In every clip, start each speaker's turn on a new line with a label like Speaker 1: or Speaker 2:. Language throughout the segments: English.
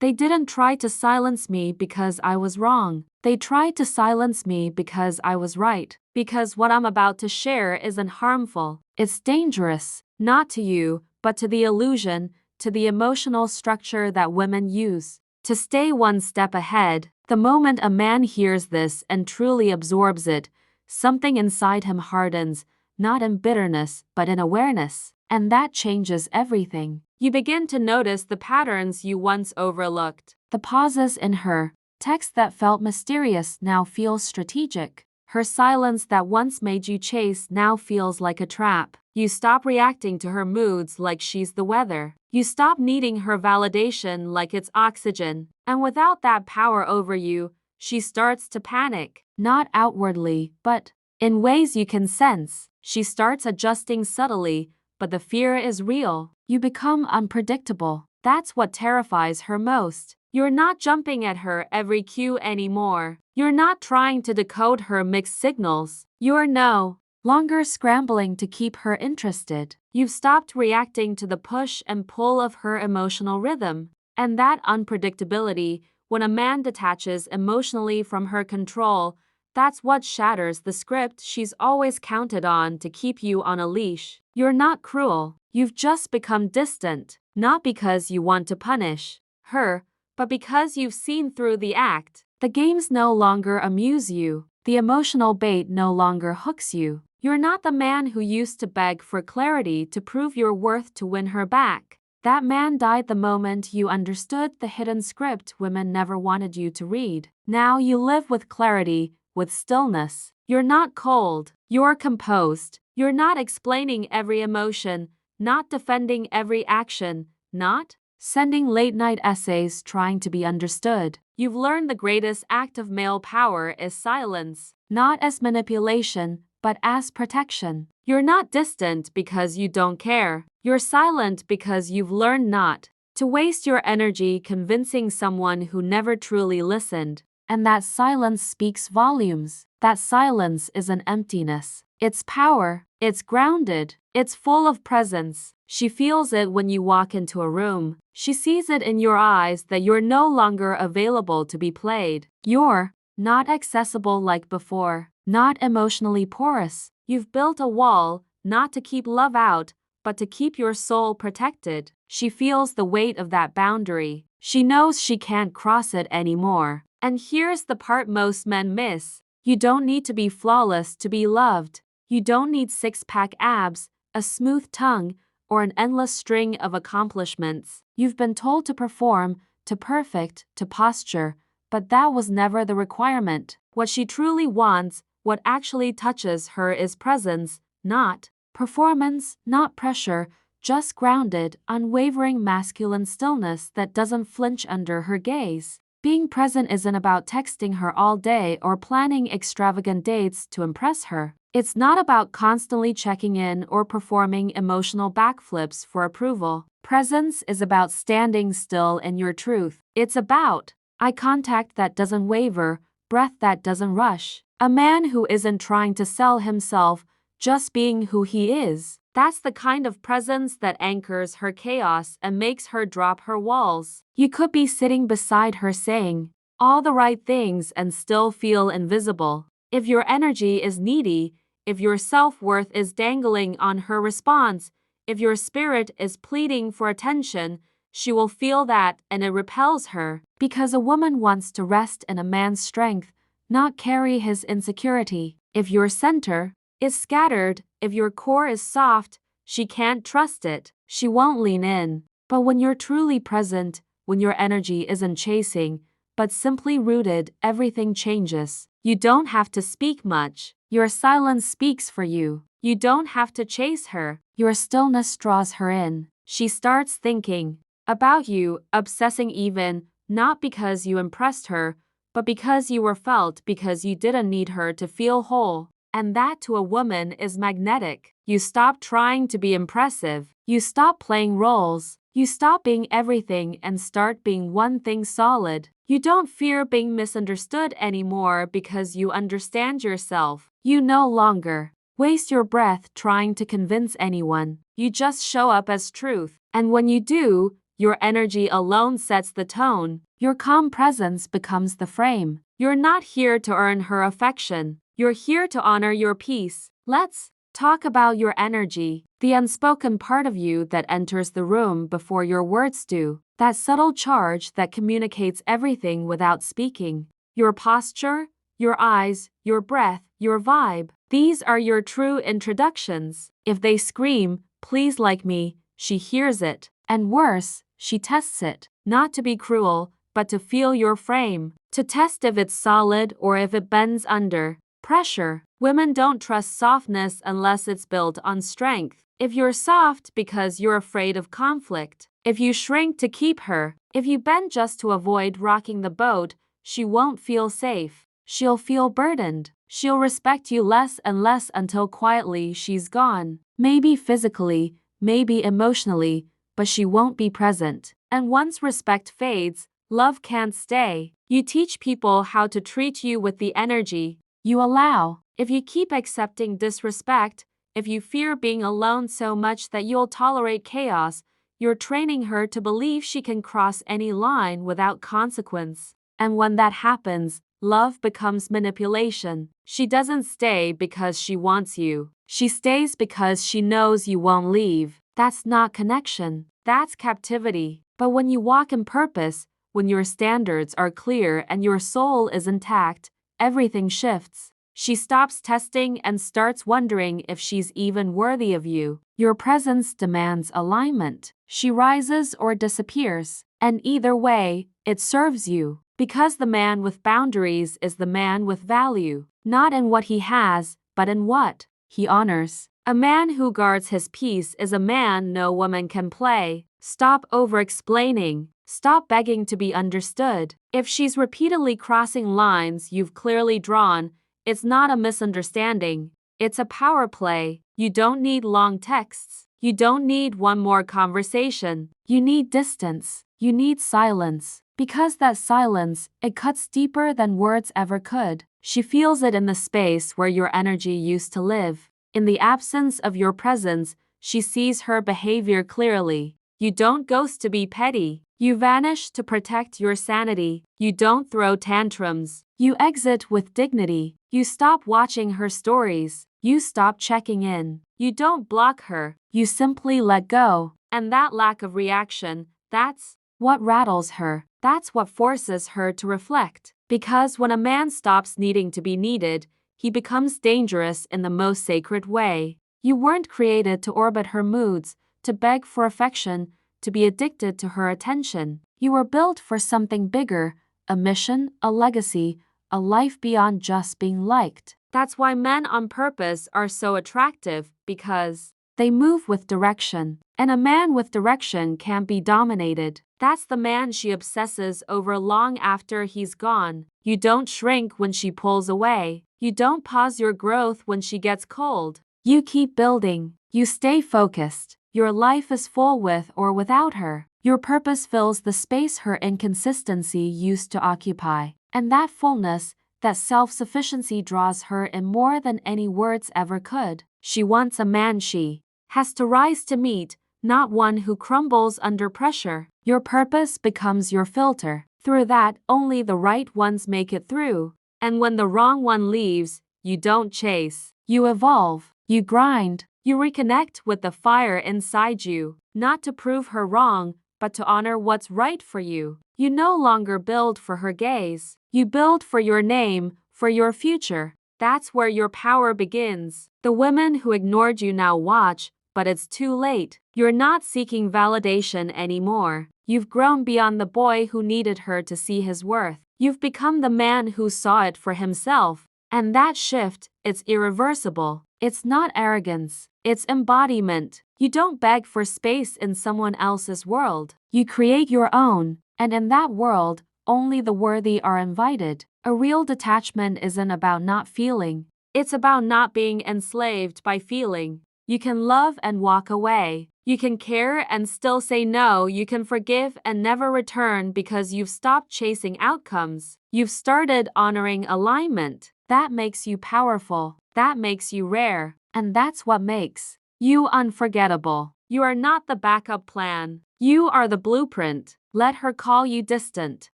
Speaker 1: They didn't try to silence me because I was wrong. They tried to silence me because I was right. Because what I'm about to share isn't harmful. It's dangerous, not to you, but to the illusion, to the emotional structure that women use to stay one step ahead. The moment a man hears this and truly absorbs it, something inside him hardens, not in bitterness, but in awareness. And that changes everything. You begin to notice the patterns you once overlooked. The pauses in her text that felt mysterious now feels strategic. Her silence that once made you chase now feels like a trap. You stop reacting to her moods like she's the weather. You stop needing her validation like it's oxygen. And without that power over you, she starts to panic. Not outwardly, but in ways you can sense. She starts adjusting subtly, but the fear is real. You become unpredictable. That's what terrifies her most. You're not jumping at her every cue anymore. You're not trying to decode her mixed signals. You're no longer scrambling to keep her interested. You've stopped reacting to the push and pull of her emotional rhythm. And that unpredictability, when a man detaches emotionally from her control, that's what shatters the script she's always counted on to keep you on a leash. You're not cruel. You've just become distant, not because you want to punish her, but because you've seen through the act. The games no longer amuse you. The emotional bait no longer hooks you. You're not the man who used to beg for clarity to prove your worth to win her back. That man died the moment you understood the hidden script women never wanted you to read. Now you live with clarity, with stillness. You're not cold. You're composed. You're not explaining every emotion, not defending every action, not sending late-night essays trying to be understood. You've learned the greatest act of male power is silence, not as manipulation, but as protection. You're not distant because you don't care. You're silent because you've learned not to waste your energy convincing someone who never truly listened. And that silence speaks volumes. That silence is an emptiness. It's power. It's grounded. It's full of presence. She feels it when you walk into a room. She sees it in your eyes that you're no longer available to be played. You're not accessible like before, not emotionally porous. You've built a wall, not to keep love out, but to keep your soul protected. She feels the weight of that boundary. She knows she can't cross it anymore. And here's the part most men miss. You don't need to be flawless to be loved. You don't need six-pack abs, a smooth tongue, or an endless string of accomplishments. You've been told to perform, to perfect, to posture, but that was never the requirement. What she truly wants, what actually touches her is presence, not performance, not pressure, just grounded, unwavering masculine stillness that doesn't flinch under her gaze. Being present isn't about texting her all day or planning extravagant dates to impress her. It's not about constantly checking in or performing emotional backflips for approval. Presence is about standing still in your truth. It's about eye contact that doesn't waver, breath that doesn't rush. A man who isn't trying to sell himself, just being who he is. That's the kind of presence that anchors her chaos and makes her drop her walls. You could be sitting beside her saying all the right things and still feel invisible. If your energy is needy, if your self-worth is dangling on her response, if your spirit is pleading for attention, she will feel that and it repels her. Because a woman wants to rest in a man's strength, not carry his insecurity. If your center is scattered, if your core is soft, she can't trust it. She won't lean in. But when you're truly present, when your energy isn't chasing, but simply rooted, everything changes. You don't have to speak much. Your silence speaks for you. You don't have to chase her. Your stillness draws her in. She starts thinking about you, obsessing even, not because you impressed her, but because you were felt, because you didn't need her to feel whole. And that to a woman is magnetic. You stop trying to be impressive. You stop playing roles. You stop being everything and start being one thing solid. You don't fear being misunderstood anymore because you understand yourself. You no longer waste your breath trying to convince anyone. You just show up as truth. And when you do, Your energy alone sets the tone. Your calm presence becomes the frame. You're not here to earn her affection. You're here to honor your peace. Let's talk about your energy, the unspoken part of you that enters the room before your words do, that subtle charge that communicates everything without speaking. Your posture, your eyes, your breath, your vibe. These are your true introductions. If they scream, "Please like me," she hears it. And worse, she tests it. Not to be cruel, but to feel your frame. To test if it's solid or if it bends under pressure. Women don't trust softness unless it's built on strength. If you're soft because you're afraid of conflict, if you shrink to keep her, if you bend just to avoid rocking the boat, she won't feel safe. She'll feel burdened. She'll respect you less and less until quietly she's gone. Maybe physically, maybe emotionally, but she won't be present. And once respect fades, love can't stay. You teach people how to treat you with the energy you allow. If you keep accepting disrespect, if you fear being alone so much that you'll tolerate chaos, you're training her to believe she can cross any line without consequence. And when that happens, love becomes manipulation. She doesn't stay because she wants you. She stays because she knows you won't leave. That's not connection. That's captivity. But when you walk in purpose, when your standards are clear and your soul is intact, everything shifts. She stops testing and starts wondering if she's even worthy of you. Your presence demands alignment. She rises or disappears. And either way, it serves you. Because the man with boundaries is the man with value. Not in what he has, but in what he honors. A man who guards his peace is a man no woman can play. Stop over-explaining. Stop begging to be understood. If she's repeatedly crossing lines you've clearly drawn, it's not a misunderstanding. It's a power play. You don't need long texts. You don't need one more conversation. You need distance. You need silence. Because that silence, it cuts deeper than words ever could. She feels it in the space where your energy used to live. In the absence of your presence, she sees her behavior clearly. You don't ghost to be petty. You vanish to protect your sanity. You don't throw tantrums. You exit with dignity. You stop watching her stories. You stop checking in. You don't block her. You simply let go. And that lack of reaction, that's what rattles her. That's what forces her to reflect. Because when a man stops needing to be needed, he becomes dangerous in the most sacred way. You weren't created to orbit her moods, to beg for affection, to be addicted to her attention. You were built for something bigger, a mission, a legacy, a life beyond just being liked. That's why men on purpose are so attractive, because they move with direction. And a man with direction can't be dominated. That's the man she obsesses over long after he's gone. You don't shrink when she pulls away. You don't pause your growth when she gets cold. You keep building. You stay focused. Your life is full with or without her. Your purpose fills the space her inconsistency used to occupy. And that fullness, that self-sufficiency draws her in more than any words ever could. She wants a man she has to rise to meet, not one who crumbles under pressure. Your purpose becomes your filter. Through that, only the right ones make it through. And when the wrong one leaves, you don't chase. You evolve. You grind. You reconnect with the fire inside you, not to prove her wrong, but to honor what's right for you. You no longer build for her gaze. You build for your name, for your future. That's where your power begins. The women who ignored you now watch, but it's too late. You're not seeking validation anymore. You've grown beyond the boy who needed her to see his worth. You've become the man who saw it for himself. And that shift, it's irreversible. It's not arrogance. It's embodiment. You don't beg for space in someone else's world. You create your own. And in that world, only the worthy are invited. A real detachment isn't about not feeling. It's about not being enslaved by feeling. You can love and walk away. You can care and still say no. You can forgive and never return because you've stopped chasing outcomes. You've started honoring alignment. That makes you powerful. That makes you rare. And that's what makes you unforgettable. You are not the backup plan. You are the blueprint. Let her call you distant.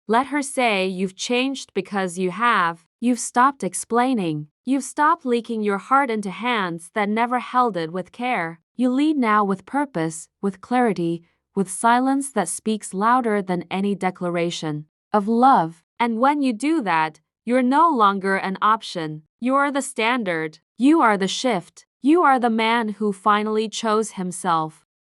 Speaker 1: Let her say you've changed because you have. You've stopped explaining. You've stopped leaking your heart into hands that never held it with care. You lead now with purpose, with clarity, with silence that speaks louder than any declaration of love. And when you do that, you're no longer an option. You're the standard. You are the shift. You are the man who finally chose himself.